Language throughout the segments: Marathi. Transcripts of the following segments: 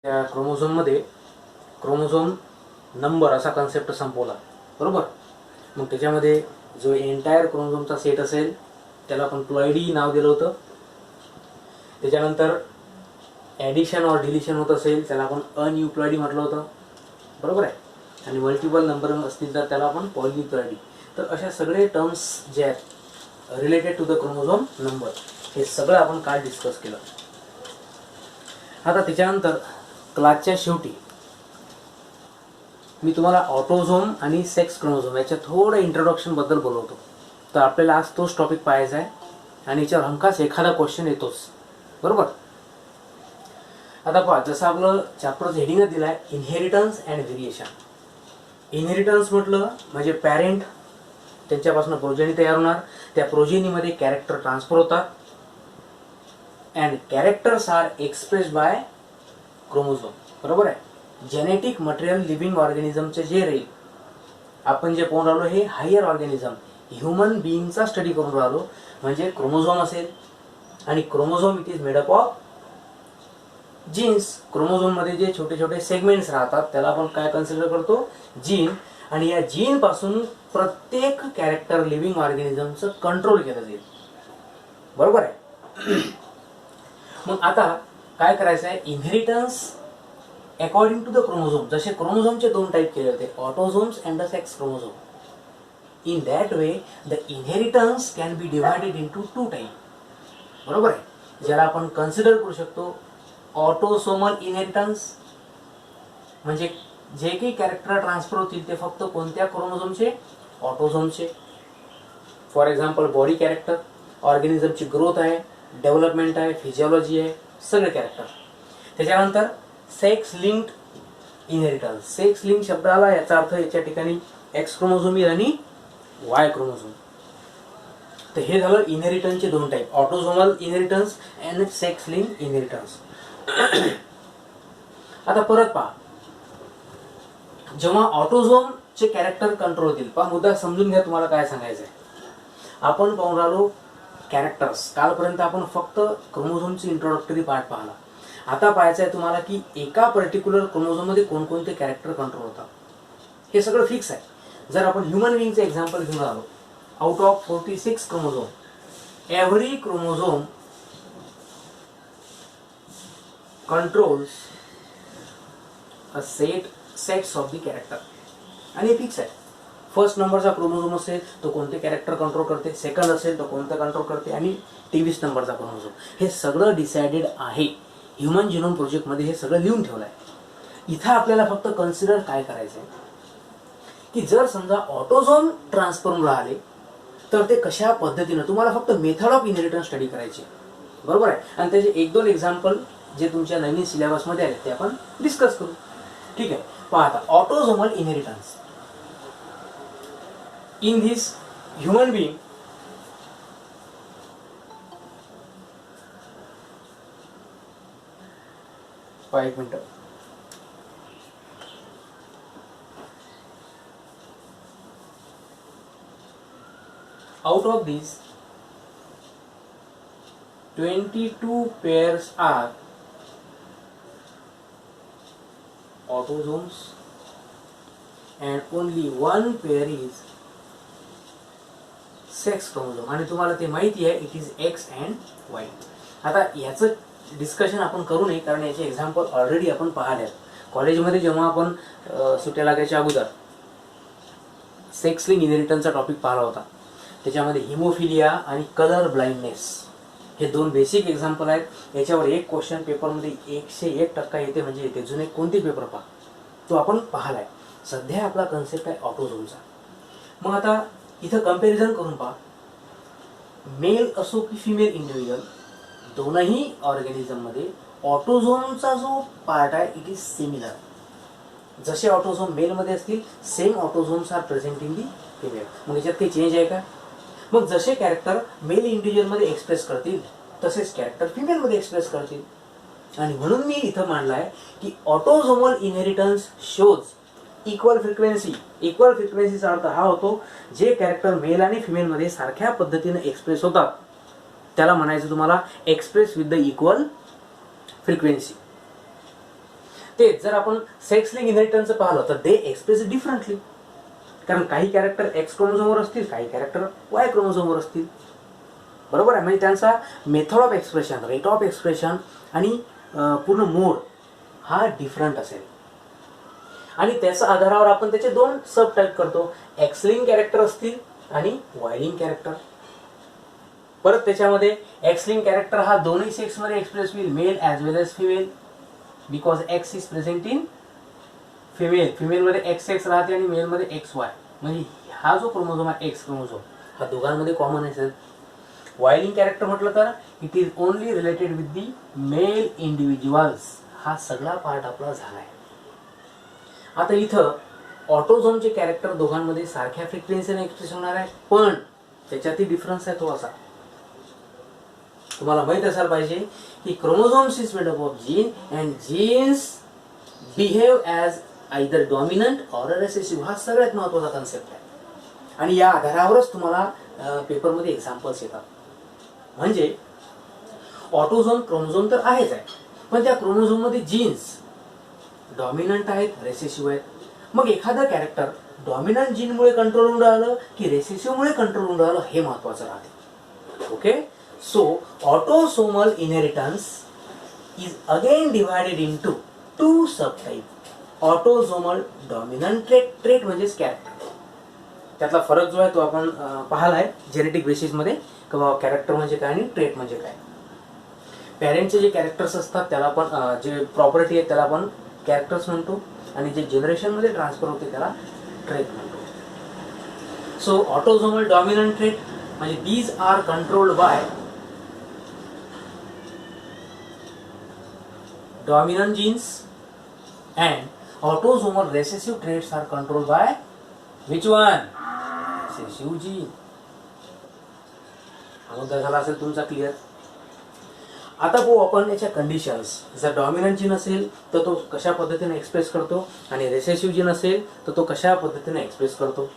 त्या क्रोमोझोममध्ये क्रोमोझोम नंबर असा कन्सेप्ट संपवला, बरोबर. मग त्याच्यामध्ये जो एंटायर क्रोमोझोमचा सेट असेल त्याला आपण प्लॉइडी नाव दिलं होतं. त्याच्यानंतर ॲडिशन और डिलिशन होत असेल त्याला आपण अनयुप्लॉइडी म्हटलं होतं, बरोबर आहे. आणि मल्टिपल नंबर असतील तर त्याला आपण पॉलिप्लॉइडी. तर अशा सगळे टर्म्स जे आहेत related to the chromosome number हे सगळं आपण काल डिस्कस केलं. आता त्याच्यानंतर क्लासच्या शेवटी मी तुम्हाला ऑटोझोम आणि सेक्स क्रोमोझोम याच्या थोडं इंट्रोडक्शन बद्दल बोलवतो. तर आपल्याला आज तोच टॉपिक पाहायचा आहे आणि याच्यावर हमखास एखादा क्वेश्चन येतोच, बरोबर. आता पहा, जसं आपलं चॅप्टरचं हेडिंगच दिलं आहे इनहेरिटन्स अँड व्हेरिएशन. इनहेरिटन्स म्हटलं म्हणजे पॅरेंट त्यांच्यापासून प्रोजेनी तयार होणार, त्या प्रोजेनीमध्ये कॅरेक्टर ट्रान्सफर होतात and characters are expressed by chromosome, बरोबर आहे. जेनेटिक मटेरियल लिव्हिंग ऑर्गॅनिझमचे जे राहील, आपण जे पाहून राहिलो हे हायर ऑर्गॅनिझम ह्युमन बिईंगचा स्टडी करून राहिलो, म्हणजे क्रोमोझोम असेल आणि chromosome it is made up of genes. Chromosome मध्ये जे छोटे छोटे सेगमेंट्स राहतात त्याला आपण काय कन्सिडर करतो, जीन. आणि या जीन पासून प्रत्येक कॅरेक्टर लिव्हिंग ऑर्गॅनिझमचं कंट्रोल केलं जाईल, बरोबर आहे. मग आता काय करायचं आहे, inheritance according to the chromosome. जसे क्रोमोझोमचे दोन टाईप केले होते, autosomes and the sex chromosome. In that way the inheritance can be divided into two type, बरोबर आहे. ज्याला आपण कन्सिडर करू शकतो ऑटोसोमल इनहेरिटन्स, म्हणजे जे काही कॅरेक्टर ट्रान्सफर होतील ते फक्त कोणत्या क्रोमोझोमचे, ऑटोझोमचे. फॉर एक्झाम्पल बॉडी कॅरेक्टर, ऑर्गॅनिझमची ग्रोथ आहे, डेव्हलपमेंट आहे, फिजिओलॉजी आहे, सगळे कॅरेक्टर. त्याच्यानंतर sex linked inheritance. Sex link शब्दाला याचा अर्थ याच्या ठिकाणी एक्स क्रोमोझोम येईल आणि वाय क्रोमोझोम. तर हे झालं इनहेरिटन्सचे दोन type, autosomal inheritance and sex linked inheritance. आता परत पहा, जेव्हा ऑटोझोमचे कॅरेक्टर कंट्रोल होतील, पहा मुद्दा समजून घ्या तुम्हाला काय सांगायचं आहे. आपण पाहून राहिलो कॅरेक्टर्स, कालपर्यंत आपण फक्त क्रोमोझोमची इंट्रोडक्टरी पार्ट पाहिला. आता पाहायचं आहे तुम्हाला की एका पर्टिक्युलर क्रोमोझोममध्ये कोणकोणते कॅरेक्टर कंट्रोल होतात, हे सगळं फिक्स आहे. जर आपण ह्युमन बिईंगचे एक्झाम्पल घेऊन आलो, out of 46 chromosome, every chromosome controls a sets of the character. आणि हे फिक्स आहे. फर्स्ट नंबरचा क्रोमोझोम असेल तो कोणते कॅरेक्टर कंट्रोल करते, सेकंड असेल तो कोणतं कंट्रोल करते, आणि 23 नंबरचा क्रोमोझोम. हे सगळं डिसाइडेड आहे. ह्युमन जिनोम प्रोजेक्टमध्ये हे सगळं लिहून ठेवलं आहे. इथं आपल्याला फक्त कन्सिडर काय करायचं आहे की जर समजा ऑटोझोम ट्रान्सफर होऊन राहिले तर ते कशा पद्धतीनं, तुम्हाला फक्त मेथड ऑफ इनहेरिटन्स स्टडी करायची, बरोबर आहे. आणि त्याचे एक दोन एक्झाम्पल जे तुमच्या नवीन सिलेबसमध्ये आहेत ते आपण डिस्कस करू, ठीक आहे. पहा आता, autosomal inheritance in this human being एक minute. Out of these 22 pairs are autosomes and only one pair is sex chromosome. आणि तुम्हाला ते माहिती आहे it is x and Y. आता याचं डिस्कशन आपण करू नये कारण याचे एक्झाम्पल ऑलरेडी आपण पाहिले आहेत. कॉलेजमध्ये जेव्हा आपण सुट्ट्या लागायच्या अगोदर सेक्स लिंक इनहेरिटन्सचा टॉपिक पाहिला होता, त्याच्यामध्ये हिमोफिलिया आणि कलर ब्लाइंडनेस हे दोन बेसिक एक्झाम्पल आहेत. याच्यावर एक क्वेश्चन पेपरमध्ये 101% येते, म्हणजे येते. जुने कोणते पेपर पहा तो आपण पाहिलाय. सध्या आपला कन्सेप्ट आहे ऑटोझोमचा. मग आता इथं कम्पॅरिझन करून पहा, मेल असो की फिमेल इंडिव्हिज्युअल, दोनही ऑर्गॅनिझममध्ये ऑटोझोमचा जो पार्ट आहे इट इज सिमिलर. जसे ऑटोझोम मेलमध्ये असतील same autosomes are present in the female. मग याच्यात काही चेंज आहे का? मग जसे कॅरेक्टर मेल इंडिव्हिज्युअलमध्ये एक्सप्रेस करतील तसेच कॅरेक्टर फिमेलमध्ये एक्सप्रेस करतील. आणि म्हणून मी इथं मांडला आहे की autosomal inheritance shows equal frequency. Equal फ्रिक्वेन्सीचा अर्थ हा होतो जे कॅरेक्टर मेल आणि फिमेलमध्ये सारख्या पद्धतीने एक्सप्रेस होतात त्याला म्हणायचं तुम्हाला express with the equal frequency. तेच जर आपण सेक्स लिंक इनहेरिटन्सचं पाहिलं तर दे एक्सप्रेस डिफरंटली. कारण काही कॅरेक्टर एक्स क्रोमोझोमवर असतील, काही कॅरेक्टर वाय क्रोमोझोमवर असतील. बरोबर आहे. म्हणजे त्यांचा method of expression, rate of expression आणि पूर्ण मोड हा डिफरंट असेल. आणि त्याच्या आधारावर आपण त्याचे दोन सब टाईप करतो, एक्स लिंक कॅरेक्टर असतील आणि वाय लिंक कॅरेक्टर. परत त्याच्यामध्ये एक्स लिंक कॅरेक्टर हा दोन्ही सेक्समध्ये एक्सप्रेस होईल, male as well as female, because x is present in female. फिमेलमध्ये एक्स एक्स राहते आणि मेलमध्ये एक्स वाय. म्हणजे हा जो क्रोमोझोम आहे एक्स क्रोमोझोम हा दोघांमध्ये कॉमन असेल. वाय लिंक कॅरेक्टर म्हटलं तर it is only related with the male individuals. हा सगळा पार्ट आपला झाला आहे. आता इथं ऑटोझोमचे कॅरेक्टर दोघांमध्ये सारख्या फ्रिक्वेन्सीने एक्सप्रेस होणार आहे, पण त्याच्यातही डिफरन्स आहे तो असा. तुम्हाला माहित असायला पाहिजे की chromosomes is made up of gene and genes behave as either dominant or recessive. हा सगळ्यात महत्त्वाचा कन्सेप्ट आहे. आणि या आधारावरच तुम्हाला पेपरमध्ये एक्झाम्पल्स येतात. म्हणजे ऑटोझोम क्रोमोझोम तर आहेच आहे, पण त्या क्रोमोझोममध्ये जीन्स डॉमिनंट आहेत, रेसेसिव्ह आहेत. मग एखादं कॅरेक्टर डॉमिनंट जीनमुळे कंट्रोल होऊन राहिलं की रेसेसिव्हमुळे कंट्रोल होऊन राहिलं हे महत्त्वाचं राहते. Okay. So autosomal inheritance is again divided into to sub type. Autosomal dominant trait म्हणजेच कॅरेक्टर. त्यातला फरक जो आहे तो आपण पाहिला आहे जेनेटिक बेसिसमध्ये, किंवा कॅरेक्टर म्हणजे काय आणि ट्रेट म्हणजे काय. पॅरेंटचे जे कॅरेक्टर्स असतात त्याला आपण जे प्रॉपर्टी आहे त्याला आपण कॅरेक्टर्स म्हणतो, आणि जे जनरेशनमध्ये ट्रान्सफर होते त्याला ट्रेट म्हणतो. सो ऑटोझोमल डॉमिनंट ट्रेट म्हणजे these are controlled by dominant genes and autosomal recessive traits are controlled by which one? Recessive gene. हा मुद्दा झाला असेल तुमचा क्लिअर. आता पाहू आपण याच्या कंडिशन्स. जर डॉमिनंट जीन असेल तर तो कशा पद्धतीने एक्सप्रेस करतो, आणि रेसेसिव्ह जीन असेल तर तो कशा पद्धतीने एक्सप्रेस करतो.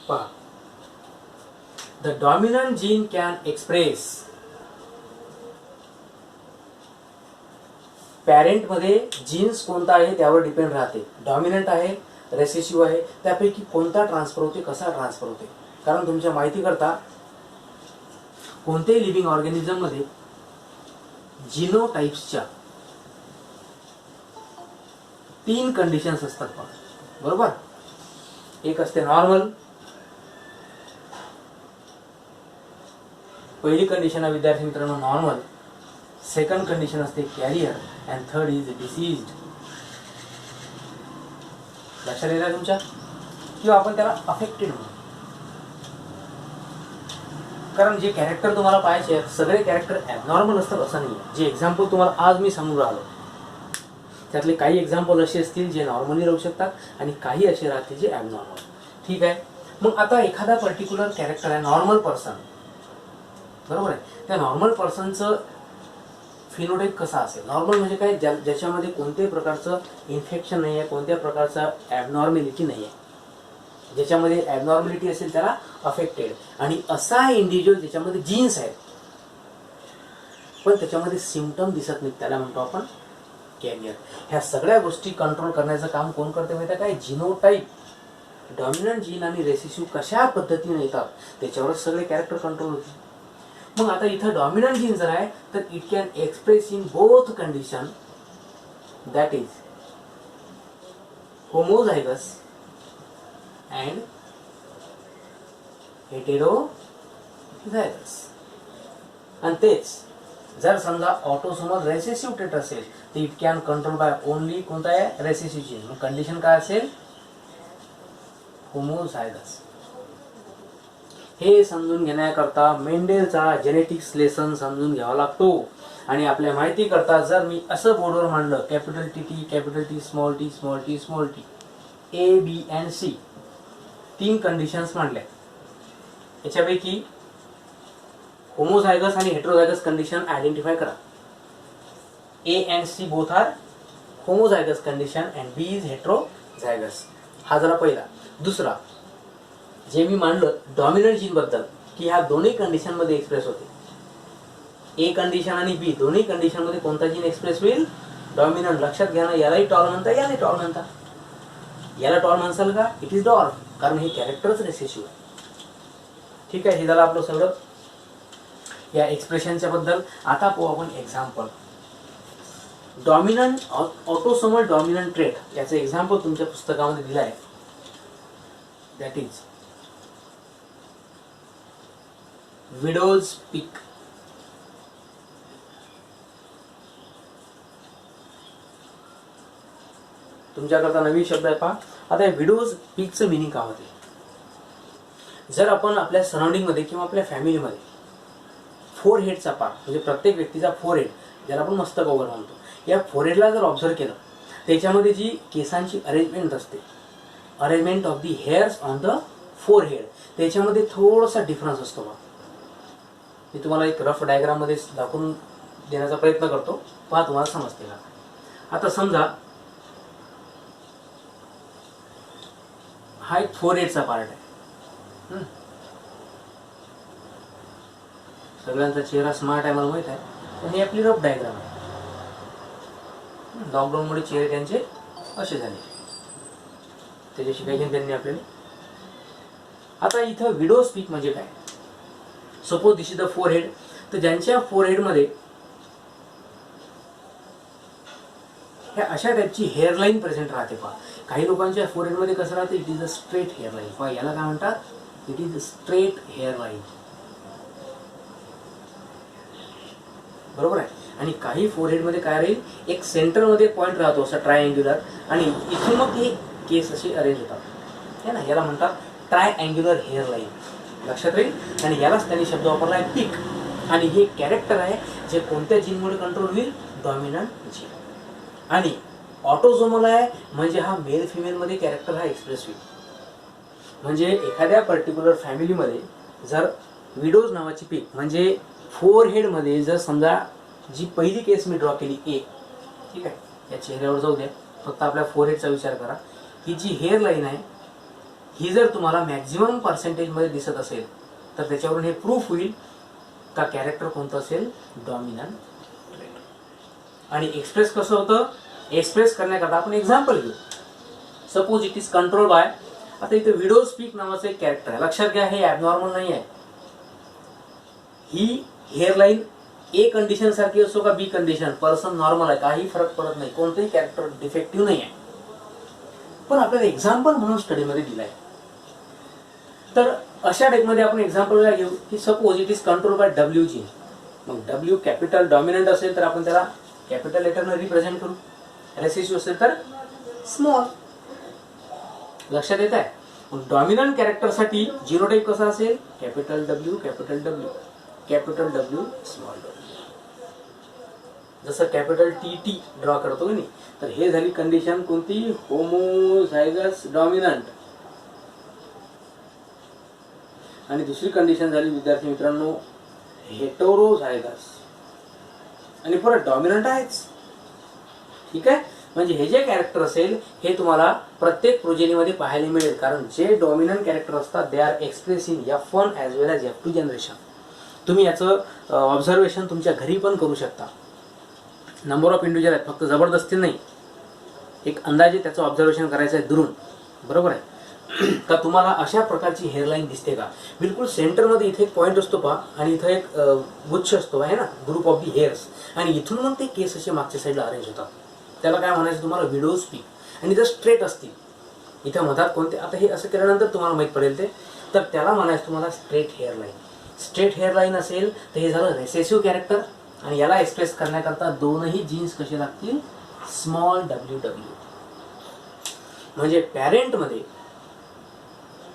पहा, the dominant gene can express. पॅरेंटमध्ये जीन्स कोणता आहे त्यावर डिपेंड राहते. डॉमिनंट आहे, रेसेसिव्ह आहे, त्यापैकी कोणता ट्रान्सफर होते, कसा ट्रान्सफर होते. कारण तुमच्या माहिती करता कोणत्याही लिव्हिंग ऑर्गॅनिझम मध्ये जिनोटाइप्सच्या 3 कंडिशन्स असतात. बरोबर. एक असते नॉर्मल. पहिली कंडिशन आहे विद्यार्थी मित्रांनो नॉर्मल. सेकंड कंडिशन असते carrier and third is diseased. लक्षात येतं तुमच्या, किंवा आपण त्याला अफेक्टेड म्हणू. कारण जे कॅरेक्टर तुम्हाला पाहायचे आहेत सगळे कॅरेक्टर ॲबनॉर्मल असतात असं नाही. जे एक्झाम्पल तुम्हाला आज मी सांगून राहिलो त्यातले काही एक्झाम्पल असे असतील जे नॉर्मली राहू शकतात आणि काही असे राहतील जे ॲबनॉर्मल. ठीक आहे. मग आता एखादा पर्टिक्युलर कॅरेक्टर आहे नॉर्मल पर्सन, बरोबर आहे. त्या नॉर्मल पर्सनचं फिनोटाइप कसा असेल. नॉर्मल म्हणजे काय, ज्याच्यामध्ये कोणत्याही प्रकारचं इन्फेक्शन नाही आहे, कोणत्या प्रकारचा ॲबनॉर्मॅलिटी नाही आहे. ज्याच्यामध्ये ॲबनॉर्मॅलिटी असेल त्याला अफेक्टेड. आणि असा इंडिव्हिज्युअल ज्याच्यामध्ये जीन्स आहेत पण त्याच्यामध्ये सिम्पटम दिसत नाहीत त्याला म्हणतो आपण कॅरियर. ह्या सगळ्या गोष्टी कंट्रोल करण्याचं काम कोण करते माहिती आहे काय? जिनोटाइप. डॉमिनंट जीन आणि रेसेसिव्ह कशा पद्धतीने येतात त्याच्यावरच सगळे कॅरेक्टर कंट्रोल होते. मग आता इथं डॉमिनंट जीन जर आहे तर it can express in both condition, that is homozygous and heterozygous. आणि तेच जर समजा ऑटोसोमल रेसेसिव्ह ट्रेट असेल तर it can control by only कोणता आहे रेसेसिव्ह जीन. मग कंडिशन काय असेल? होमोझायगस. हे समजून घेण्याकरता मेंडेलचा जेनेटिक्स लेसन समजून घ्यावा लागतो. आणि आपल्या माहिती करता जर मी असं बोर्डवर मांडलं capital T T capital T small T small T small T A B and C 3 conditions मांडल्या. याच्यापैकी होमोझायगस आणि हेटेरोझायगस कंडिशन आयडेंटिफाय करा. A and C both are homozygous condition and B is heterozygous. हा जरा पहिला. दुसरा जे मी मांडलं डॉमिनंट जीन बद्दल की ह्या दोन्ही कंडिशन मध्ये एक्सप्रेस होते. ए कंडिशन आणि बी दोन्ही कंडिशन मध्ये कोणता जीन एक्सप्रेस होईल? डॉमिनंट. लक्षात घ्या ना, यालाही टॉल म्हणता, यालाही टॉल म्हणता. याला टॉल म्हणसाल का? इट इज डॉर्फ, कारण हे कॅरेक्टरच रेसेसिव्ह आहे. ठीक आहे, हे झालं आपलं सगळं या एक्सप्रेशनच्या बद्दल. आता पाहू आपण example. Dominant autosomal dominant trait याचं एक्झाम्पल तुमच्या पुस्तकामध्ये दिलं आहे. दॅट इज विडोज पीक. तुमच्याकरता नवीन शब्द आहे पहा. आता या विडोज पीकचं मिनिंग काय होते? जर आपण आपल्या सराउंडिंग मध्ये किंवा आपल्या फॅमिलीमध्ये फोर हेडचा पार्ट म्हणजे प्रत्येक व्यक्तीचा फोर हेड, ज्याला आपण मस्तक वगैरे म्हणतो, या फोरहेडला जर ऑब्झर्व केलं, त्याच्यामध्ये जी केसांची अरेंजमेंट असते, arrangement of the hairs on the four head, त्याच्यामध्ये थोडासा डिफरन्स असतो बा. मी तुम्हाला एक रफ डायग्राम मध्ये दाखवून देण्याचा प्रयत्न करतो, पहा तुम्हाला समजते का. आता समजा हा एक फोर हेडचा पार्ट आहे. सगळ्यांचा चेहरा स्मार्ट आहे मला माहित आहे, पण ही आपली रफ डायग्राम आहे. लॉकडाऊनमुळे चेहरे त्यांचे असे झाले, त्याच्याशी काही त्यांनी आपल्याला. आता इथं विडो स्पीक म्हणजे काय? Suppose this is the four head. तर ज्यांच्या फोर हेडमध्ये ह्या अशा टाईपची हेअरलाईन प्रेझेंट राहते पहा. काही लोकांच्या फोर हेडमध्ये कसं राहते? It is a straight hairline. पहा याला काय म्हणतात? It is a straight hairline. बरोबर आहे. आणि काही फोरहेड मध्ये काय राहील? एक सेंटर मध्ये पॉइंट राहतो असा ट्रायअँग्युलर, आणि इथून मग हे केस असे अरेंज होतात, है ना. याला म्हणतात ट्रायअँग्युलर हेअरलाईन. लक्षात राहील. आणि यालाच त्यांनी शब्द वापरला आहे पीक. आणि हे कॅरेक्टर आहे जे कोणत्या जीनमुळे कंट्रोल होईल? Dominant gene. आणि ऑटोझोमल आहे म्हणजे हा मेल फिमेल मध्ये कॅरेक्टर हा एक्सप्रेस होईल. म्हणजे एखाद्या पर्टिक्युलर फॅमिलीमध्ये जर विडोज नावाची पीक म्हणजे फोर हेड मध्ये जर समजा जी पहिली केस मी ड्रॉ केली ए, ठीक आहे, या चेहऱ्यावर जाऊ द्या, फक्त आपल्या फोर हेडचा विचार करा. ही जी हेअर लाईन आहे ही जर तुम्हाला मॅक्झिमम पर्सेंटेज मध्ये दिसत असेल तर त्याच्यावरून हे प्रूफ होईल का कॅरेक्टर कोणतं असेल? Dominant trait. आणि एक्सप्रेस कसं होतं? एक्सप्रेस करण्याकरता आपण एक्झाम्पल घेऊ. Suppose it is control by, आता इथे विडो स्पीक नावाचं एक कॅरेक्टर आहे. लक्षात घ्या, हे ॲबनॉर्मल नाही आहे. ही हेअरलाईन ए कंडिशन सारखी असो का बी कंडिशन, पर्सन नॉर्मल आहे, काही फरक पडत नाही, कोणतेही कॅरेक्टर डिफेक्टिव्ह नाही आहे. पण आपल्याला एक्झाम्पल म्हणून स्टडीमध्ये दिलाय. तर अशा टाईपमध्ये आपण एक्झाम्पल घेऊ की suppose it is control by W gene. मग डब्ल्यू कॅपिटल डॉमिनंट असेल तर आपण त्याला कॅपिटल लेटरने रिप्रेझेंट करू, रेसेसिव्ह असेल तर स्मॉल. लक्षात येत आहे. मग डॉमिनंट कॅरेक्टरसाठी जीनोटाइप कसा असेल? Capital W capital W capital W small W. जसं कॅपिटल टी टी ड्रॉ करतो की नाही, तर हे झाली कंडिशन कोणती? Homozygous dominant. आणि दुसरी कंडिशन झाली विद्यार्थी मित्रांनो हेटेरोझायगस. आणि परत डॉमिनंट आहेच. ठीक आहे. म्हणजे हे जे कॅरेक्टर असेल हे तुम्हाला प्रत्येक प्रोजेनीमध्ये पाहायला मिळेल, कारण जे डॉमिनंट कॅरेक्टर असतात they are express in F1 as well as F2 generation. तुम्ही याचं ऑब्झर्वेशन तुमच्या घरी पण करू शकता. नंबर ऑफ इंडिव्हिज्युअल आहेत, फक्त जबरदस्ती नाही, एक अंदाजे त्याचं ऑब्झर्वेशन करायचं आहे दुरून. बरोबर आहे का? तुम्हाला अशा प्रकारची हेअरलाईन दिसते का? बिलकुल सेंटरमध्ये इथे एक पॉईंट असतो पहा, आणि इथं एक गुच्छ असतो आहे ना, ग्रुप ऑफ दी हेअर्स, आणि इथून मग ते केस असे मागच्या साईडला अरेंज होतात. त्याला काय म्हणायचं तुम्हाला? Widow speak. आणि जर स्ट्रेट असतील इथं मधात कोणते, आता हे असं केल्यानंतर तुम्हाला माहीत पडेल ते, तर त्याला म्हणायचं तुम्हाला स्ट्रेट हेअरलाईन. स्ट्रेट हेअरलाईन असेल तर हे झालं रेसेसिव्ह कॅरेक्टर. आणि याला एक्सप्रेस करण्याकरता दोनही जीन्स कसे लागतील? Small W W. म्हणजे पॅरेंटमध्ये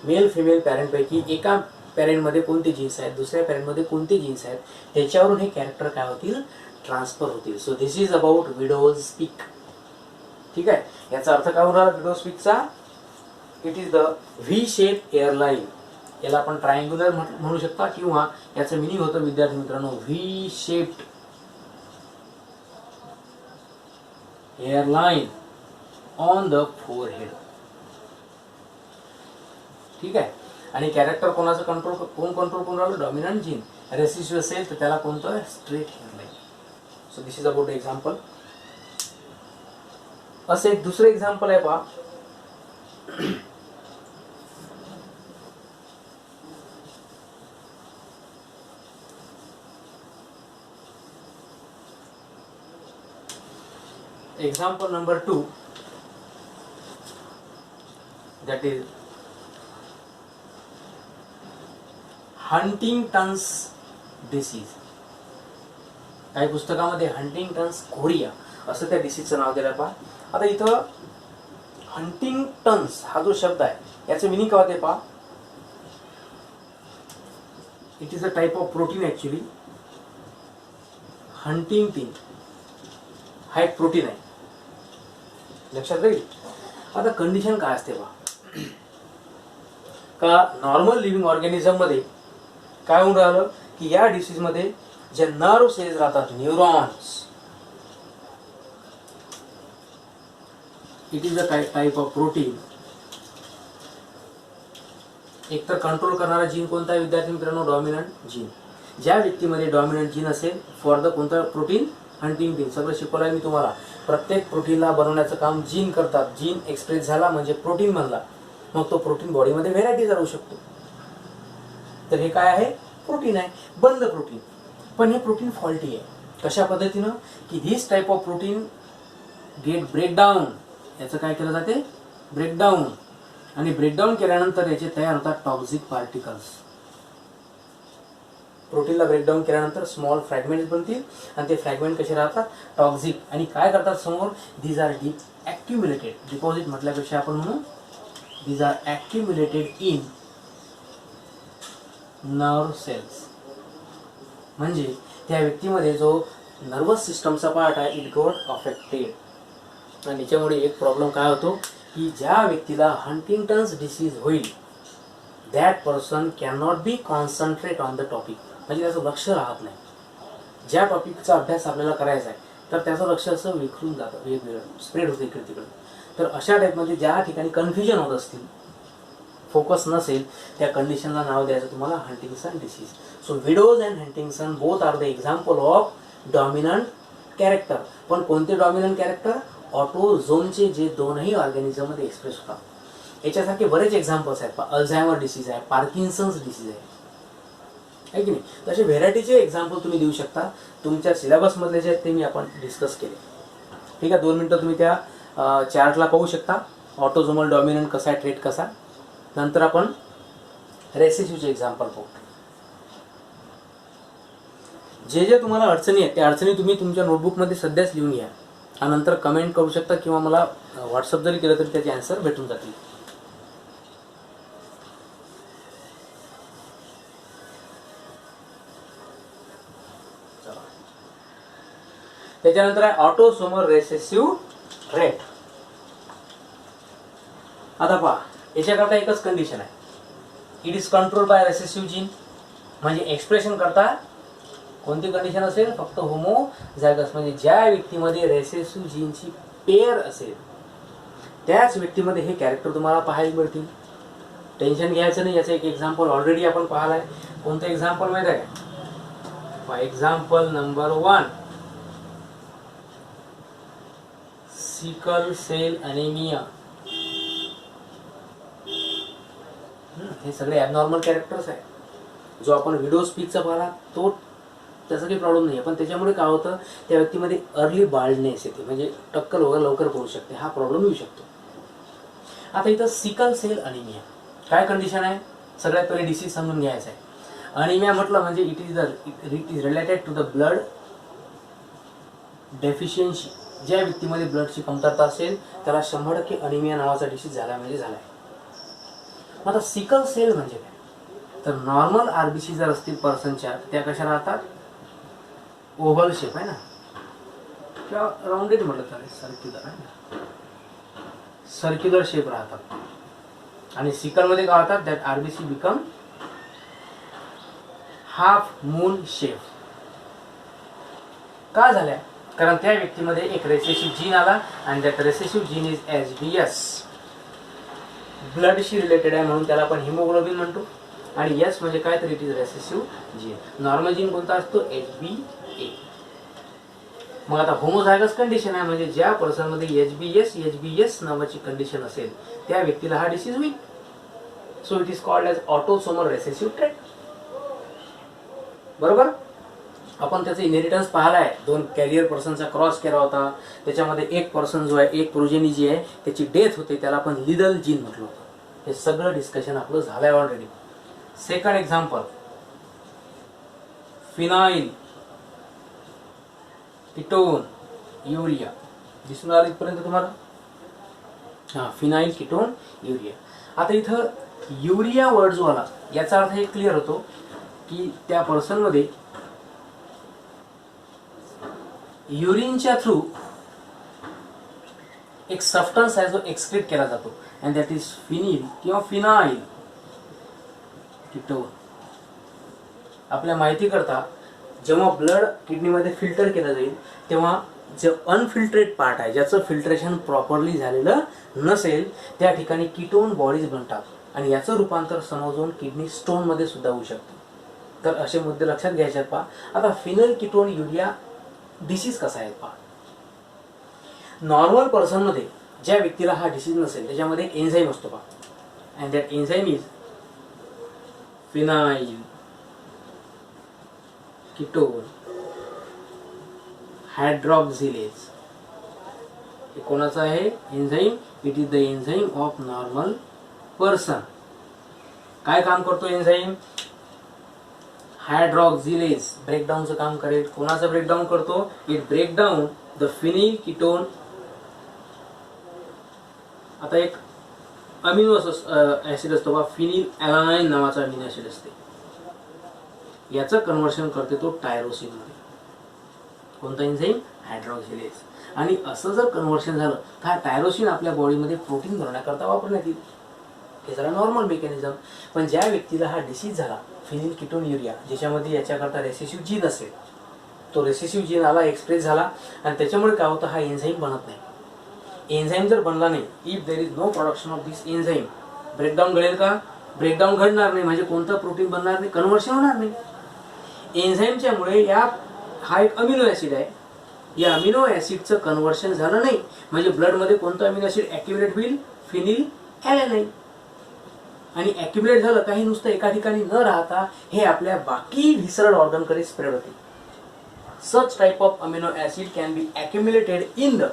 मेल फिमेल पॅरेंटपैकी एका पॅरेंटमध्ये कोणते जीन्स आहेत, दुसऱ्या पॅरेंटमध्ये कोणते जीन्स आहेत, त्याच्यावरून हे कॅरेक्टर काय होतील? ट्रान्सफर होतील. So this is about widow's peak. ठीक आहे. याचा अर्थ काय होणार विडो स्पीकचा? It is the V shape hairline. याला आपण ट्रायंग्युलर म्हणू शकता, किंवा याचं मिनिंग होतं विद्यार्थी मित्रांनो V shaped airline on the forehead. ठीक आहे. आणि कॅरेक्टर कोणाचं कंट्रोल, कोण कंट्रोल करून राहिलं? Dominant gene. रेसिस्यू असेल तर त्याला कोणतं straight hairline. So this is about example. असं एक दुसरं एक्झाम्पल आहे पहा. Example number 2, that is Huntington's disease. काही पुस्तकामध्ये हंटिंग्टन्स कोरिया असं त्या डिसीजचं नाव दिलं पहा. आता इथं हंटिंग्टन्स हा जो शब्द आहे याचं मिनिंग काय होते पहा. It is a type of protein actually. Huntingtin हा एक प्रोटीन आहे, लक्षात राहील. आता कंडिशन काय असते पहा, का नॉर्मल लिव्हिंग ऑर्गॅनिझम मध्ये काय होऊन राहिलं की या डिसीज मध्ये जे नर्व सेल्स राहतात, neurons, it is a type of protein. एक तर कंट्रोल करणारा जीन कोणता आहे विद्यार्थी मित्रांनो, डॉमिनंट जीन. ज्या व्यक्तीमध्ये डॉमिनंट जीन असेल फॉर द कोणता प्रोटीन, हंटिंग्टिन. सगळं शिकवलं आहे मी तुम्हाला. प्रत्येक प्रोटीनला बनवण्याचं काम जीन करतात. जीन एक्सप्रेस झाला म्हणजे प्रोटीन बनला, मग तो प्रोटीन बॉडीमध्ये व्हेरायटी राहू शकतो. तर हे काय आहे, प्रोटीन आहे, बंद प्रोटीन. पण हे प्रोटीन फॉल्टी आहे. कशा पद्धतीनं की this type of protein get breakdown. याचं काय केलं जाते, ब्रेकडाऊन. आणि ब्रेकडाऊन केल्यानंतर याचे तयार होतात टॉक्सिक पार्टिकल्स. प्रोटीनला ब्रेकडाऊन केल्यानंतर स्मॉल फ्रॅगमेंट्स बनतील आणि ते फ्रॅगमेंट कसे राहतात, टॉक्सिक. आणि काय करतात समोर, these are deep accumulated. Deposit म्हटल्यापेक्षा आपण म्हणू these are accumulated in nerve cells. म्हणजे त्या व्यक्तीमध्ये जो नर्वस सिस्टमचा पार्ट आहे इट गॉट अफेक्टेड. आणि याच्यामुळे एक प्रॉब्लेम काय होतो की ज्या व्यक्तीला हंटिंग्टन्स डिसीज होईल that person can not be concentrate on the topic. म्हणजे त्याचं लक्ष राहत नाही. ज्या टॉपिकचा अभ्यास आपल्याला करायचा आहे तर त्याचं लक्ष असं विखरून जातं, वेगवेगळं स्प्रेड होतं इकडे तिकडे. तर अशा टाईपमध्ये ज्या ठिकाणी कन्फ्युजन होत असतील, फोकस नसेल, त्या कंडिशनला नाव द्यायचं तुम्हाला Huntington disease. So widows and Huntington both are the example of dominant character. पण कोणते डॉमिनंट कॅरेक्टर, ऑटोझोमचे, जे दोनही ऑर्गॅनिझम मध्ये एक्सप्रेस होतात. याच्यासारखे बरेच एक्झाम्पल्स आहेत. अल्झायमर डिसीज आहे, पार्किन्सन्स डिसीज आहे की नाही. तसे व्हेरायटीचे एक्झाम्पल तुम्ही देऊ शकता. तुमच्या सिलेबसमधले जे आहेत ते मी आपण डिस्कस केले. ठीक आहे, 2 मिनिटं तुम्ही त्या चार्टला पाहू शकता. ऑटोझोमल डॉमिनंट कसा आहे, ट्रेट कसा. नंतर आपण रेसेसिव्हचे एक्झाम्पल पाहू. जे जे तुम्हाला अडचणी आहेत त्या अडचणी तुम्ही तुमच्या नोटबुकमध्ये सध्याच लिहून घ्या आणि नंतर कमेंट करू शकता किंवा मला व्हॉट्सअप जरी केलं तरी त्याचे आन्सर भेटून जातील. त्याच्यानंतर आहे ऑटोसोमल रेसेसिव्ह ट्रेट. आता पहा, याच्याकरता एकच कंडिशन आहे, it is control by recessive gene. म्हणजे एक्सप्रेशन करता कोणती कंडिशन असेल, फक्त होमोझायगस. म्हणजे ज्या व्यक्तीमध्ये रेसेसिव्ह जीनची पेअर असेल त्याच व्यक्तीमध्ये हे कॅरेक्टर तुम्हाला पाहायला मिळतील. टेन्शन घ्यायचं नाही. याचं एक एक्झाम्पल ऑलरेडी आपण पाहिलं आहे. कोणतं एक्झाम्पल माहिती आहे का, example number 1, sickle cell anaemia. हे सगळे ॲबनॉर्मल कॅरेक्टर्स आहे. जो आपण व्हिडिओ स्पीचचा पाहिला तो त्याचा काही प्रॉब्लेम नाही आहे, पण त्याच्यामुळे काय होतं, त्या व्यक्तीमध्ये अर्ली बाल्डनेस येते, म्हणजे टक्कल वगैरे लवकर पडू शकते. हा प्रॉब्लेम येऊ शकतो. आता इथं सिकल सेल अनिमिया काय कंडिशन आहे, सगळ्यात पहिले डिसीज समजून घ्यायचं आहे. अनिमिया म्हटलं म्हणजे it is related to the blood deficiency. ज्या व्यक्तीमध्ये ब्लडची कमतरता असेल त्याला 100% अनिमिया नावाचा डिसीज झाला म्हणजे झाला आहे. आता सिकल सेल म्हणजे काय, तर नॉर्मल आरबीसी जर असतील पर्सनच्या त्या कशा राहतात, ओव्हल शेप आहे ना, किंवा राऊंडेड म्हटलं तर सर्क्युलर आहे ना, सर्क्युलर शेप राहतात. आणि सिकलमध्ये काय होतात, that RBC become half moon shape. का झाल्या, कारण त्या व्यक्तीमध्ये एक रेसेसिव्ह जीन आला आणि that recessive gene is HBS, ब्लडशी रिलेटेड आहे म्हणून त्याला आपण हिमोग्लोबिन म्हणतो. आणि एस म्हणजे काय, तर it is recessive gene. Normal gene कोणता असतो, HbA. मग आता होमोझायगस कंडिशन आहे, म्हणजे ज्या पर्सनमध्ये HbS नावाची कंडिशन असेल त्या व्यक्तीला हा डिसीज होईल. So it is called as autosomal recessive trait. बरोबर. आपण त्याचा इनहेरिटन्स पाहिला आहे. 2 कॅरियर पर्सनचा क्रॉस केला होता, त्याच्यामध्ये एक पर्सन जो आहे, एक प्रोजेनी जी आहे त्याची डेथ होते, त्याला आपण लिडल जीन म्हटलं होतं. हे सगळं डिस्कशन आपलं झालंय already. Second example, phenyl ketone urea. दिसून आलं इथपर्यंत तुम्हाला? हा, फिनाइल कीटोन युरिया. आता इथं युरिया वर्ड जो आला याचा अर्थ हे क्लिअर होतो की त्या पर्सनमध्ये युरिनच्या थ्रू एक सबस्टन्स आहे जो एक्सक्रीट केला जातो, अँड दॅट इज फिनिल किंवा फिनाइल कीटोन. आपल्या माहिती करता जेव्हा ब्लड किडनीमध्ये फिल्टर केलं जाईल तेव्हा जे अनफिल्ट्रेट पार्ट आहे, ज्याचं फिल्ट्रेशन प्रॉपरली झालेलं नसेल, त्या ठिकाणी कीटोन बॉडीज बनतात आणि याचं रूपांतर समोरून किडनी स्टोन मध्ये सुद्धा होऊ शकतं. तर असे मुद्दे लक्षात घ्यायचे आहेत. पहा आता फिनाइल कीटोन युरिया डिसीज कसा आहे पहा. नॉर्मल पर्सन मध्ये ज्या व्यक्तीला हा डिसीज नसेल त्याच्यामध्ये एक एन्झाईम असतो पहा, and that enzyme is phenyl ketone hydroxylase. हे कोणाचं आहे enzyme? It is the enzyme of normal person. काय काम करतो एन्झाईम? हायड्रॉक्झिलेज ब्रेकडाऊनचं काम करेल. कोणाचं ब्रेकडाऊन करतो? It break down the phenyl ketone. आता एक अमिनो ऍसिड असतो बा, फिनिल ॲलानाइन नावाचा अमिनो ऍसिड असते, याचं कन्व्हर्शन करते तो टायरोसिन मध्ये. कोणता एन्झाईम? हायड्रॉक्झिलेज. आणि असं जर कन्व्हर्शन झालं तर हा टायरोसिन आपल्या बॉडीमध्ये प्रोटीन बनवण्याकरता वापरण्यात येईल. हे जरा नॉर्मल मेकॅनिझम. पण ज्या व्यक्तीला हा डिसीज झाला फिनिल कीटोन युरिया, ज्याच्यामध्ये याच्याकरता रेसेसिव्ह जीन असेल, तो रेसेसिव्ह जीन आला, एक्सप्रेस झाला, आणि त्याच्यामुळे काय होतं, हा एन्झाईम बनत नाही. एन्झाईम जर बनला नाही, if there is no production of this enzyme, breakdown घडेल का? ब्रेकडाऊन घडणार नाही. म्हणजे कोणतं प्रोटीन बनणार नाही, कन्व्हर्शन होणार नाही. एन्झाईमच्या मुळे हा एक अमिनो ऍसिड आहे, या अमिनो ऍसिडचं कन्व्हर्शन झालं नाही, म्हणजे ब्लड मध्ये कोणतं अमिनो ऍसिड ऍक्युमुलेट होईल? फिनिल ॲलानाइन. आणि ऍक्युमुलेट झालं काही नुसतं एका ठिकाणी न राहता हे आपल्या बाकी व्हिसरल ऑर्गन कडे स्प्रेड होते. Such type of amino acid can be accumulated in the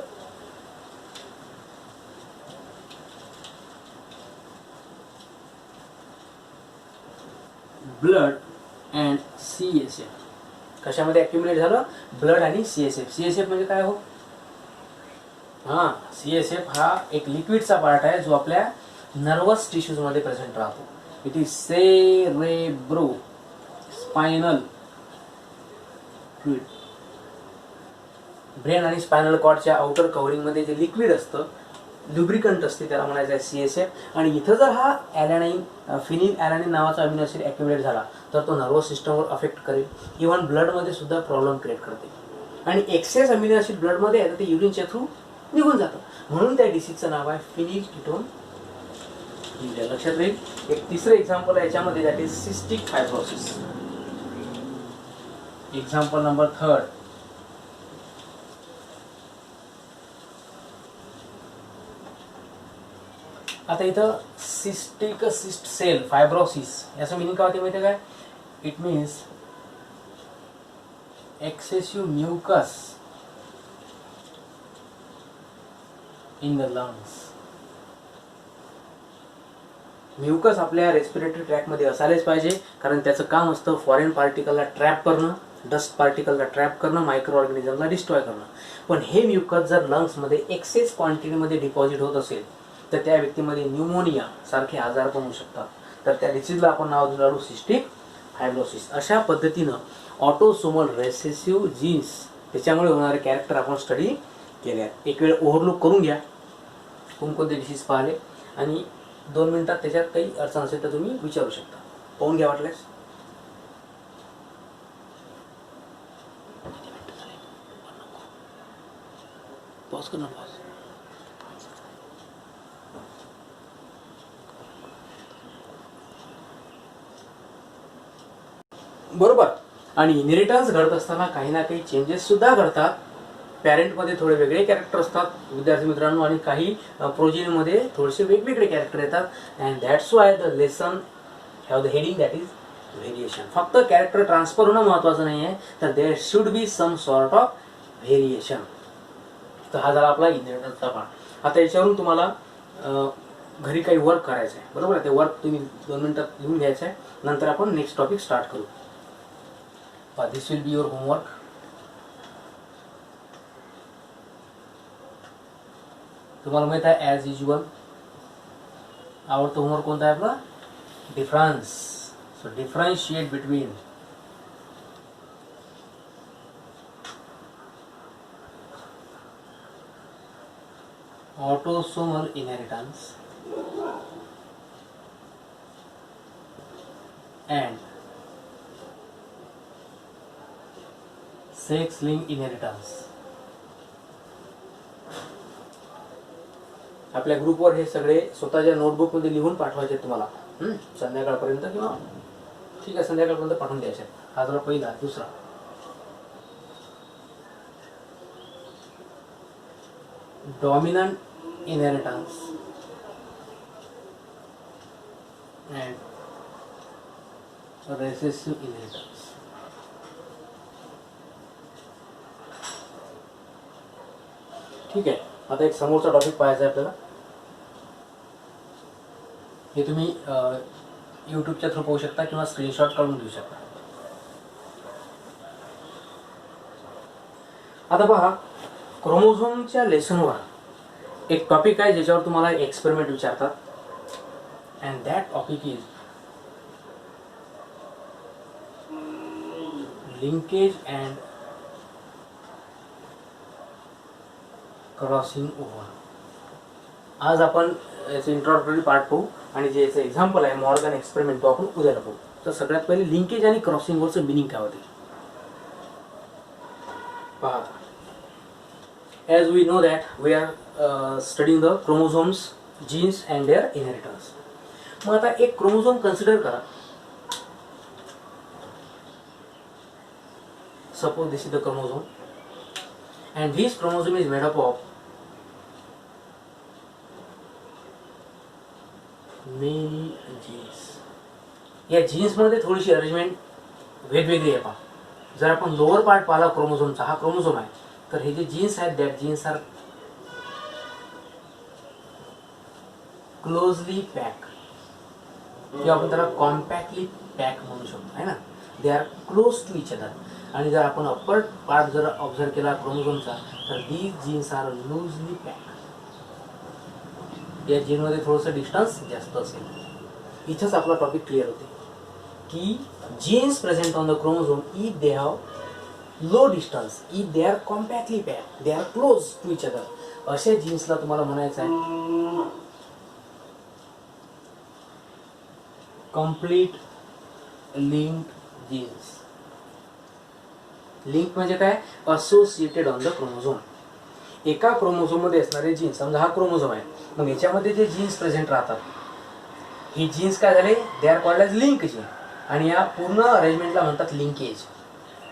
blood and CSF. कशामध्ये ऍक्युमुलेट झालं? ब्लड आणि CSF. CSF म्हणजे काय हो? हा, CSF हा एक लिक्विडचा पार्ट आहे जो आपल्या नर्वस टिश्यूज मध्ये प्रेझेंट राहतो. It is cerebro spinal fluid. Brain आणि स्पायनल कॉर्डच्या आउटर कव्हरिंग मध्ये जे लिक्विड असतं, लुब्रिकंट असते, त्याला म्हणायचं आहे CSF. आणि इथं जर हा फिनिल ॲलानाइन नावाचा अमिनो ऍसिड ॲक्युमुलेट झाला तर तो नर्वस सिस्टमवर अफेक्ट करेल. इव्हन ब्लडमध्ये सुद्धा प्रॉब्लेम क्रिएट करते. आणि एक्सेस अमिनो ऍसिड ब्लडमध्ये आहे तर ते युरिनच्या थ्रू निघून जातं. म्हणून त्या डिसीजचं नाव आहे फिनिल कीटोन युरिया. लक्षात राहील. एक तिसरं एक्झाम्पल आहे याच्यामध्ये, that is cystic fibrosis. Example number 3. आता इथं सिस्टिक सिस्ट सेल फायब्रोसिस याचं मिनिंग काय होते माहिती काय? It means excessive mucus in the lungs. Mucus आपल्या रेस्पिरेटरी ट्रॅकमध्ये असायलाच पाहिजे, कारण त्याचं काम असतं फॉरेन पार्टिकलला ट्रॅप करणं, डस्ट पार्टिकलला ट्रॅप करणं, मायक्रो ऑर्गॅनिझमला डिस्ट्रॉय करणं. पण हे म्युकस जर लंग्समध्ये एक्सेस क्वांटिटीमध्ये डिपॉझिट होत असेल तर त्या व्यक्तीमध्ये न्यूमोनिया सारखे आजार पण होऊ शकतात. तर त्या डिसीजला आपण नाव दिलं सिस्टिक फायब्रोसिस. अशा पद्धतीनं ऑटोसोमल रेसेसिव्ह जीन्स त्याच्यामुळे होणारे कॅरेक्टर आपण स्टडी केले आहेत. एक वेळ ओव्हरलुक करून घ्या कोणकोणते डिसीज पाहिले, आणि 2 मिनिटात त्याच्यात काही अडचण असेल तर तुम्ही विचारू शकता. पाहून घ्या वाटल्यास. पॉज कर ना, पॉज. बरोबर. आणि इनहेरिटन्स घडत असताना काही ना काही चेंजेस सुद्धा घडतात. पॅरेंटमध्ये थोडे वेगळे कॅरेक्टर असतात विद्यार्थी मित्रांनो, आणि काही प्रोजेनीमध्ये थोडेसे वेगवेगळे कॅरेक्टर येतात. And that's why the lesson have the heading that is variation. फक्त कॅरेक्टर ट्रान्सफर होणं महत्त्वाचं नाही आहे, तर there should be some sort of variation. तर हा झाला आपला इनहेरिटन्सचा पार्ट. आता याच्यावरून तुम्हाला घरी काही वर्क करायचं आहे, बरोबर आहे. ते वर्क तुम्ही 2 मिनिटात लिहून घ्यायचं आहे. नंतर आपण नेक्स्ट टॉपिक स्टार्ट करू. दिस विल बी युअर होमवर्क. तुम्हाला माहित आहे ॲज युज्युअल आवडतं होमवर्क कोणता आहे आपला? Difference. So differentiate between autosomal inheritance and sex linked inheritance. आपल्या ग्रुपवर हे सगळे स्वतःच्या नोटबुकमध्ये लिहून पाठवायचे तुम्हाला संध्याकाळपर्यंत, किंवा ठीक आहे संध्याकाळपर्यंत पाठवून द्यायचे. हा जरा पहिला. दुसरा dominant inheritance and recessive inheritance. ठीक आहे. आता एक समोरचा टॉपिक पाहायचा आहे आपल्याला. हे तुम्ही यूट्यूबच्या थ्रू पाहू शकता किंवा स्क्रीनशॉट काढून घेऊ शकता. आता पहा, क्रोमोझोमच्या लेसनवर एक टॉपिक आहे ज्याच्यावर तुम्हाला एक्सपेरिमेंट विचारतात. And that topic is linkage and crossing over. आज आपण याचं इंट्रोडक्टरी पार्ट पाहू, आणि जे याचं एक्झाम्पल आहे मॉर्गन एक्सपेरिमेंट, तो आपण उद्याला पाहू. तर सगळ्यात पहिले लिंकेज आणि क्रॉसिंग ओव्हरचं मिनिंग काय होते पहा. As we know that we are studying the chromosomes, genes and their inheritance. मग आता एक क्रोमोझोम कन्सिडर करा. Suppose this is the chromosome and this chromosome is made up of many genes. या जीन्स मध्ये थोडीशी अरेंजमेंट वेगवेगळी आहे पहा. जर आपण लोअर पार्ट पाहिला क्रोमोझोमचा, हा क्रोमोझोम आहे, तर हे जे जीन्स आहेत that genes are closely pack, किंवा आपण त्याला कॉम्पॅक्टली पॅक म्हणू शकतो, आहे ना. They are close to each other. आणि जर आपण अप्पर पार्ट जर ऑब्झर्व केला क्रोमोझोमचा, तर these genes are loosely pack. या जीनमध्ये थोडंसं डिस्टन्स जास्त असेल. इथंच आपला टॉपिक क्लिअर होते की genes present on the chromosome if they have low distance, if they are compactly pack, they are close to each other, अशा जीन्सला तुम्हाला म्हणायचं आहे कम्प्लीट लिंक्ड जीन्स. लिंक म्हणजे काय? Associated on the chromosome. एका क्रोमोझोम मध्ये असणारे जीन्स, समजा हा क्रोमोझोम आहे, मग याच्यामध्ये जे जीन्स प्रेझेंट राहतात, ही जीन्स काय झाले? They are called as link gene. आणि या पूर्ण अरेंजमेंटला म्हणतात लिंकेज.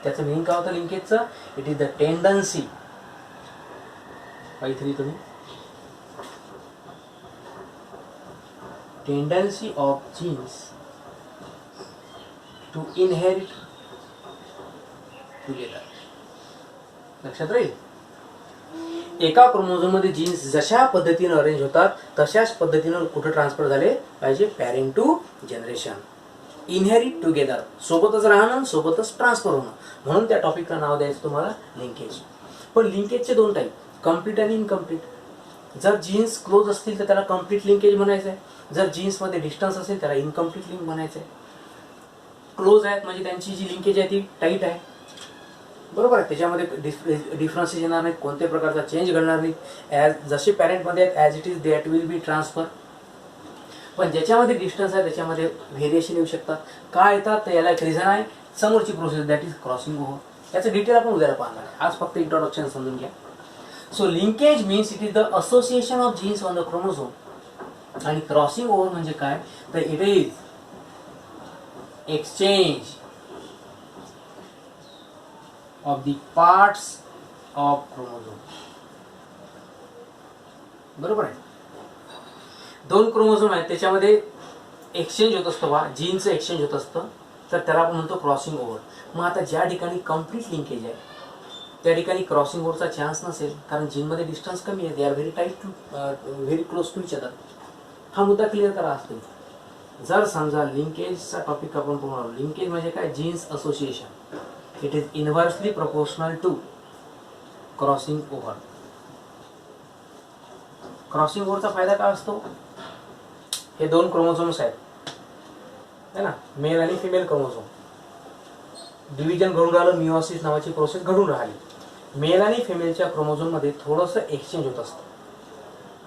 त्याचं मिनिंग काय होतं लिंकेजचं? इट इज द टेंडन्सी, पाहिजे तुम्ही, tendency of genes to inherit together. लक्षात राहील. एका क्रोमोझोम मध्ये जीन्स जशा पद्धतीने अरेंज होतात तशाच पद्धतीने कुठे ट्रान्सफर झाले पाहिजे? Parent to generation, inherit together, सोबतच राहणं, सोबतच ट्रान्सफर होणं. म्हणून त्या टॉपिकला नाव द्यायचं तुम्हाला लिंकेज. पण लिंकेजचे दोन टाईप, कम्प्लीट आणि इनकम्प्लीट. जर जीन्स क्लोज असतील तर त्याला कम्प्लीट लिंकेज म्हणायचं आहे. जर जीन्समध्ये डिस्टन्स असेल त्याला इनकम्प्लीट लिंक म्हणायचं आहे. क्लोज आहेत म्हणजे त्यांची जी लिंकेज आहे ती टाईट आहे, बरोबर आहे. त्याच्यामध्ये डिफरन्सेस येणार नाहीत, कोणत्याही प्रकारचा चेंज घडणार नाही. ॲज जसे पॅरेंटमध्ये आहेत as it is that will be transfer. पण ज्याच्यामध्ये डिस्टन्स आहे त्याच्यामध्ये व्हेरिएशन येऊ शकतात. काय येतात तर याला एक रिझन आहे, समोरची process that is crossing over. याचं डिटेल आपण उद्याला पाहणार आहे. आज फक्त इंट्रोडक्शन समजून घ्या. So linkage means it is the association of genes on the chromosome. आणि क्रॉसिंग ओव्हर म्हणजे काय? तर it is exchange of the parts of chromosome. बरोबर आहे. दोन क्रोमोझोम आहेत त्याच्यामध्ये एक्सचेंज होत असतं बा, जीनचं एक्सचेंज होत असतं, तर त्याला आपण म्हणतो क्रॉसिंग ओव्हर. मग आता ज्या ठिकाणी कम्प्लीट लिंकेज आहे त्या ठिकाणी क्रॉसिंग ओव्हरचा चान्स नसेल, कारण जीनमध्ये डिस्टन्स कमी आहे, they are very tight to very close to each other. हा मुद्दा क्लिअर करा असतो. जर समजा लिंकेजचा टॉपिक आपण बोलणार, लिंकेज म्हणजे काय, genes association, it is inversely proportional to crossing over. Crossing ओव्हरचा फायदा काय असतो, हे दोन क्रोमोझोम्स आहेत है ना, मेल आणि फिमेल क्रोमोझोम, डिव्हिजन घडून राहिलं, मिओसिस नावाची प्रोसेस घडून राहिली. मेल आणि फिमेलच्या क्रोमोझोम मध्ये थोडंसं एक्सचेंज होत असतं,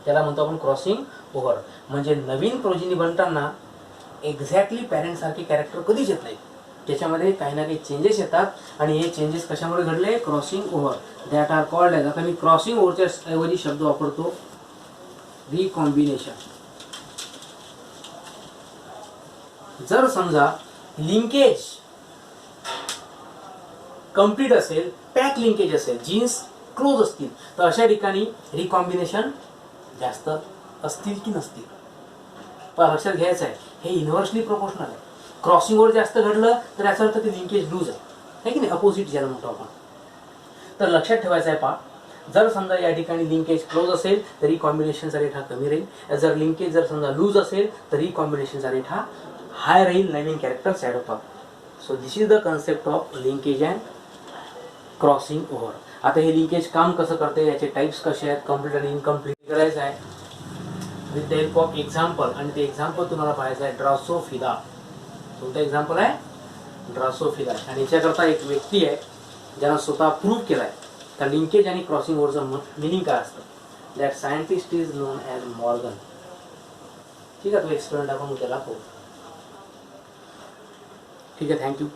त्याला म्हणतो आपण क्रॉसिंग ओव्हर. म्हणजे नवीन प्रोजिनी बनताना एक्झॅक्टली पॅरेंट सारखे कॅरेक्टर कधीच येत नाही, त्याच्यामध्ये काही ना काही चेंजेस येतात आणि हे चेंजेस कशामुळे घडले, crossing over. That are called as, आता मी क्रॉसिंग ओव्हरच्या ऐवजी शब्द वापरतो रिकॉम्बिनेशन. जर समजा लिंकेज कंप्लीट असेल, पॅक लिंकेज असेल, जीन्स क्लोज असतील, तर अशा ठिकाणी रिकॉम्बिनेशन जास्त असतील की नसतील. पण लक्षात घ्यायचं आहे, हे इन्व्हर्सली प्रोपोर्शनल आहे. क्रॉसिंग ओव्हर जास्त घडलं तर याचा अर्थ ते लिंकेज लूज आहे की नाही, अपोजिट ज्याला म्हणतो आपण. तर लक्षात ठेवायचं आहे पहा, जर समजा या ठिकाणी लिंकेज क्लोज असेल तर रिकॉम्बिनेशनचा रेट हा कमी राहील. जर लिंकेज जर समजा लूज असेल तर रिकॉम्बिनेशनचा रेट हा हाय राहील, नवीन कॅरेक्टर्स ॲड होतात. So this is the concept of linkage and crossing over. आता हे लिंकेज काम कसं करते, याचे टाइप्स कसे आहेत, कम्प्लीट आणि इनकम्प्लीट करायचं आहे with the help of example. आणि ते एक्झाम्पल तुम्हाला पाहायचं आहे ड्रॉसोफिला. कोणतं एक्झाम्पल आहे, ड्रॉसोफिला. आणि याच्याकरता एक व्यक्ती आहे ज्यानं स्वतः प्रूव्ह केला आहे का लिंकेज आणि क्रॉसिंग ओव्हरचं मिनिंग काय असतं. That scientist is non as Morgan. ठीक आहे, तो एक्सपेरिमेंट आपण त्याला पाहू. ठीक आहे, थँक्यू.